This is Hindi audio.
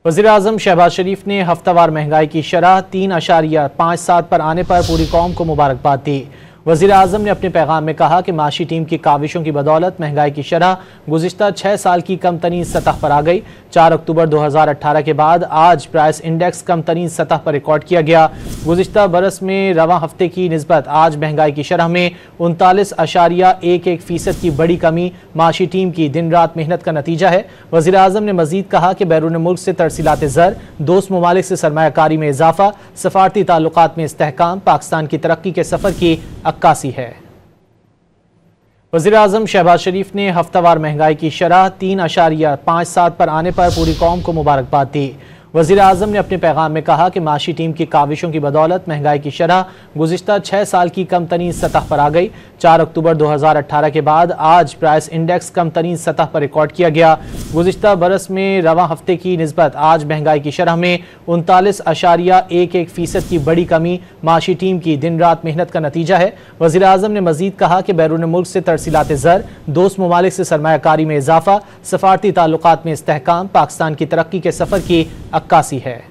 वज़ीर-ए-आज़म शहबाज शरीफ ने हफ्तावार महंगाई की शरह 3.57 पर आने पर पूरी कौम को मुबारकबाद दी। वज़ीर-ए-आज़म ने अपने पैगाम में कहा कि माशी टीम की काविशों की बदौलत महंगाई की शरह गुज़िश्ता 6 साल की कम तरीन सतह पर आ गई। 4 अक्टूबर 2018 के बाद आज प्राइस इंडेक्स कम तरीन सतह पर रिकॉर्ड किया गया। गुज़िश्ता बरस में रवां हफ्ते की निस्बत आज महंगाई की शरह में 39.11% की बड़ी कमी माशी टीम की दिन रात मेहनत का नतीजा है। वज़ीर-ए-आज़म ने मजीद कहा कि बैरून मुल्क से तरसीलात ज़र, दोस्त ममालिक से सरमायाकारी में इजाफा, सफारती ताल्लुकात में इस्तेहकाम पाकिस्तान की तरक्की के सफ़र की अक्कासी है। वज़ीर-ए-आज़म शहबाज शरीफ ने हफ्तावार महंगाई की शरह 3.57 पर आने पर पूरी कौम को मुबारकबाद दी। वज़ीर-ए-आज़म ने अपने पैगाम में कहा कि माशी टीम की काविशों की बदौलत महंगाई की शरह गुज़िश्ता 6 साल की कम तरीन सतह पर आ गई। 4 अक्टूबर 2018 के बाद आज प्राइस इंडेक्स कम तरीन सतह पर रिकॉर्ड किया गया। गुज़िश्ता बरस में रवां हफ्ते की निस्बत आज महंगाई की शरह में 39.11% की बड़ी कमी माशी टीम की दिन रात मेहनत का नतीजा है। वज़ीर-ए-आज़म ने मजीद कहा कि बैरून मुल्क से तरसीलात ज़र, दोस्त ममालिक से सरमायाकारी में इजाफा, सफारती ताल्लुकात में इस्तेहकाम पाकिस्तान की तरक्की के सफ़र की अक्कासी है।